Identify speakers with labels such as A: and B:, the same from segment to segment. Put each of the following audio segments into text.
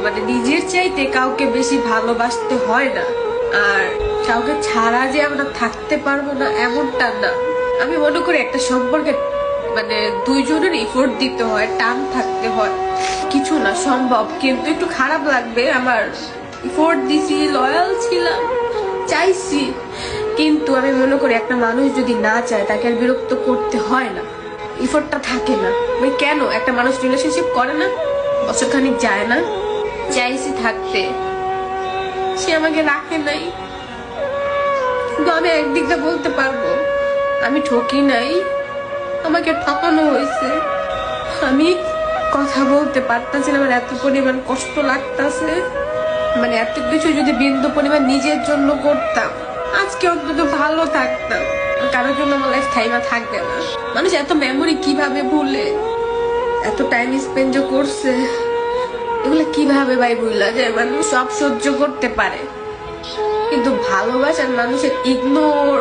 A: মানে নিজের চাইতে কাউকে বেশি ভালোবাসতে হয় না, আর কাউকে ছাড়া যে আমরা থাকতে পারবো না এমনটা না। আমি মনে করি একটা সম্পর্কে মানে দুইজনের এফোর্ট দিতে হয়, টান থাকতে হয়, কিছু না সম্ভব, কিন্তু একটু খারাপ লাগবে। আমার এফোর্ট দিছি, লয়াল ছিলাম, চাইছি, কিন্তু আমি মনে করি একটা মানুষ যদি না চায় তাকে আর বিরক্ত করতে হয় না, এফোর্টটা থাকে না। মানে কেন একটা মানুষ রিলেশনশিপ করে না, বছর খানিক যায় না, চাইছি থাকতে, সে আমাকে রাখে নাই। কিন্তু আমি একদিকটা বলতে পারবো আমি ঠকি নাই, আমাকে ঠকানো হয়েছে। আমি কথা বলতে পারতাছি না, আমার এত পরিমাণ কষ্ট লাগতাছে। মানে এত কিছু যদি বিন্দু পরিমাণ নিজের জন্য করতাম আজকে অন্তত ভালো থাকতাম, কারোর জন্য আমার লাইফ থাইমা থাকবে না। মানুষ এত মেমোরি কিভাবে ভুলে, এত টাইম স্পেন্ড করছে, এগুলো কিভাবে ভাই ভুলা যায়? মানুষ সব সহ্য করতে পারে, কিন্তু ভালোবাসার মানুষের ইগনোর,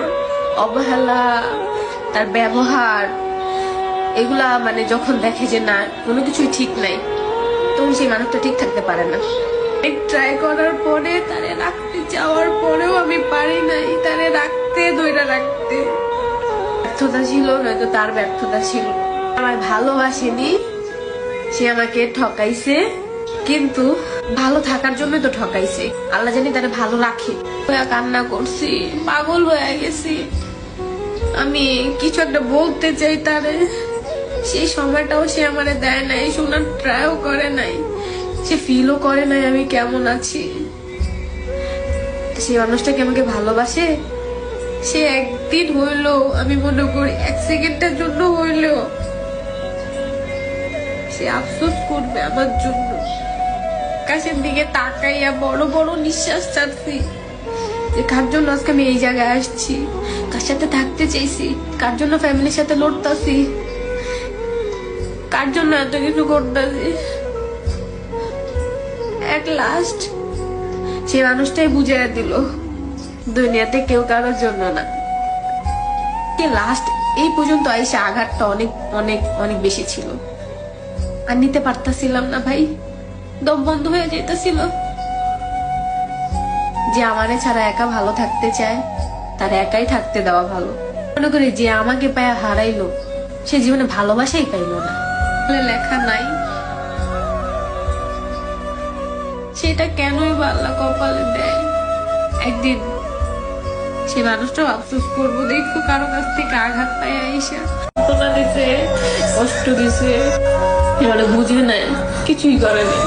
A: অবহেলা, তার ব্যবহার, এগুলা মানে যখন দেখে যে না কোনো কিছুই ঠিক নাই, তখন সেই মানুষটা ঠিক থাকতে পারে না। ট্রাই করার পরে তারে রাখতে যাওয়ার পরেও আমি পারি নাই তারে রাখতে, ধরে রাখতে। ব্যর্থতা ছিল, নয়তো তার ব্যর্থতা ছিল। আমার ভালোবাসেনি, সে আমাকে ঠকাইছে, কিন্তু ভালো থাকার জন্য তো ঠকাইছে। আল্লাহ জানি তারে ভালো রাখে। কান্না করছি, পাগল হয়ে গেছি। আমি কিছু একটা বলতে চাই তারে, সেই সময়টাও সে আমারে দেয় নাই, শোনার ট্রাইও করে নাই, সে ফিলও করে নাই আমি কেমন আছি। সেই মানুষটাকে আমাকে ভালোবাসে, সে একদিন হইলো, আমি মনে করি 1 সেকেন্ডের জন্য হইলেও সে আফসোস করবে আমার জন্য। আকাশের দিকে তাকাইয়া বড় বড় নিঃশ্বাস ছাড়ছি যে কার জন্য আজকে আমি এই জায়গায় আসছি, কার সাথে থাকতে চাইছি, কার জন্য ফ্যামিলির সাথে লড়তাছি, কার জন্য এত কিছু করতেছি। এক লাস্ট সেই মানুষটাই বুঝিয়ে দিল দুনিয়াতে কেউ কারোর জন্য না। লাস্ট এই পর্যন্ত আইসা আঘাতটা অনেক অনেক অনেক বেশি ছিল, আর নিতে পারতাছিলাম না ভাই, দম বন্ধ হয়ে যেতেছিল। যে আমারে ছাড়া একা ভালো থাকতে চায় তার একাই থাকতে দেওয়া ভালো। মনে করি যে আমাকে পায়া হারাইলো সে জীবনে ভালোবাসাই পাইলো না, লেখা নাই। সেটা কেনই বা আল্লাহ কপালে দেয়। একদিন সে মানুষটাও আফসোস করবো, দেখো কারো কাছ থেকে আঘাত পায় আইসা দিছে, কষ্ট দিছে, বুঝে নেয়, কিছুই করে না।